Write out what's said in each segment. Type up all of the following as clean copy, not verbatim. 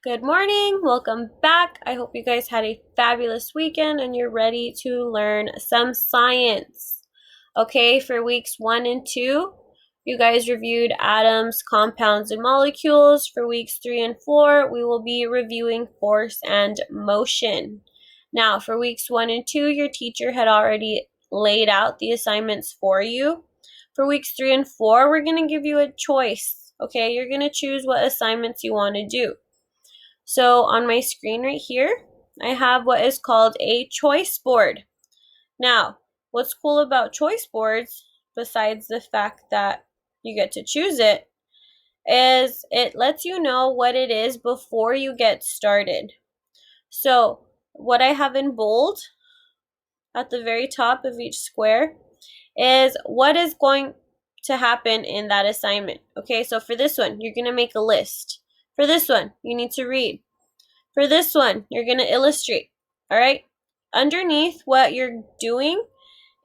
Good morning. Welcome back. I hope you guys had a fabulous weekend and you're ready to learn some science. Okay, for weeks 1 and 2, you guys reviewed atoms, compounds, and molecules. For weeks 3 and 4, we will be reviewing force and motion. Now, for weeks 1 and 2, your teacher had already laid out the assignments for you. For weeks 3 and 4, we're going to give you a choice. Okay, you're going to choose what assignments you want to do. So on my screen right here, I have what is called a choice board. Now, what's cool about choice boards, besides the fact that you get to choose it, is it lets you know what it is before you get started. So what I have in bold at the very top of each square is what is going to happen in that assignment. Okay, so for this one, you're going to make a list. For this one, you need to read. For this one, you're going to illustrate, all right? Underneath what you're doing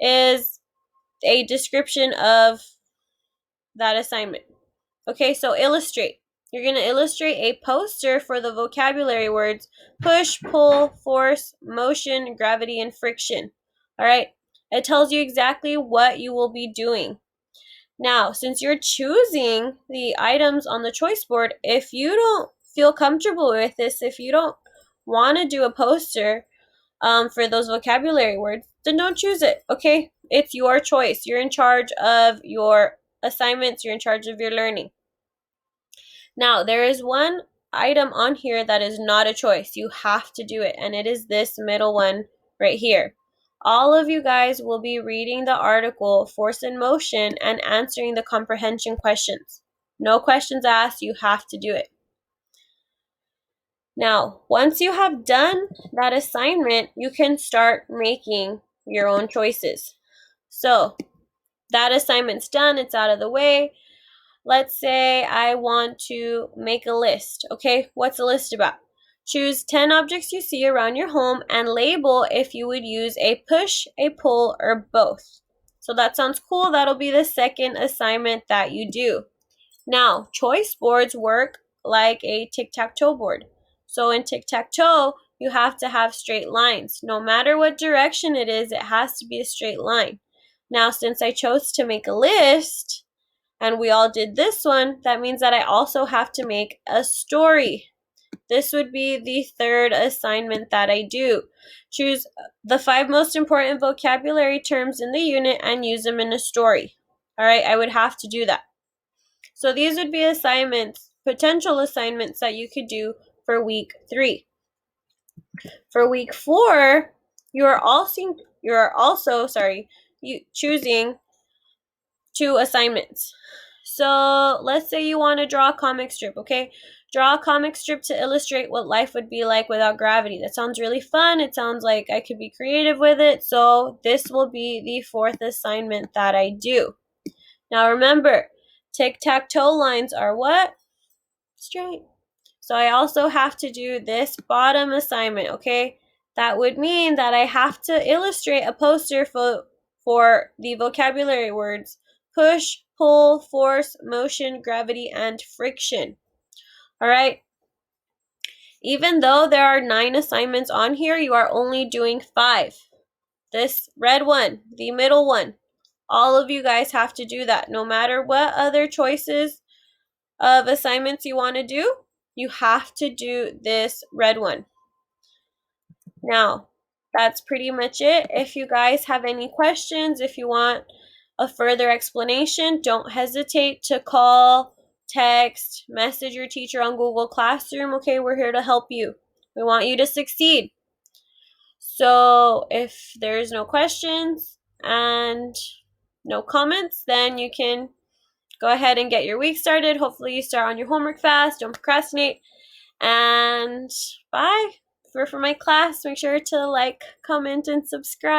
is a description of that assignment. Okay, so illustrate. You're going to illustrate a poster for the vocabulary words push, pull, force, motion, gravity, and friction. All right? It tells you exactly what you will be doing. Now, since you're choosing the items on the choice board, if you don't feel comfortable with this, if you don't want to do a poster for those vocabulary words, then don't choose it, okay? It's your choice. You're in charge of your assignments. You're in charge of your learning. Now, there is one item on here that is not a choice. You have to do it, and it is this middle one right here. All of you guys will be reading the article Force and Motion and answering the comprehension questions. No questions asked, you have to do it. Now, once you have done that assignment, you can start making your own choices. So, that assignment's done, it's out of the way. Let's say I want to make a list. Okay, what's a list about? Choose 10 objects you see around your home and label if you would use a push, a pull, or both. So that sounds cool. That'll be the second assignment that you do. Now, choice boards work like a tic-tac-toe board. So in tic-tac-toe, you have to have straight lines. No matter what direction it is, it has to be a straight line. Now, since I chose to make a list, and we all did this one, that means that I also have to make a story. This would be the third assignment that I do. Choose the 5 most important vocabulary terms in the unit and use them in a story. All right, I would have to do that. So these would be assignments, potential assignments that you could do for week 3. For week 4, you are also choosing 2 assignments. So let's say you want to draw a comic strip, okay? Draw a comic strip to illustrate what life would be like without gravity. That sounds really fun. It sounds like I could be creative with it. So this will be the 4th assignment that I do. Now remember, tic-tac-toe lines are what? Straight. So I also have to do this bottom assignment, okay? That would mean that I have to illustrate a poster for the vocabulary words push, pull, force, motion, gravity, and friction. All right? Even though there are 9 assignments on here, you are only doing 5. This red one, the middle one, all of you guys have to do that. No matter what other choices of assignments you want to do, you have to do this red one. Now, that's pretty much it. If you guys have any questions, if you want a further explanation, don't hesitate to call, text, message your teacher on Google Classroom. Okay, we're here to help you. We want you to succeed. So if there's no questions and no comments, then you can go ahead and get your week started. Hopefully you start on your homework fast. Don't procrastinate. And bye. For my class, make sure to like, comment, and subscribe.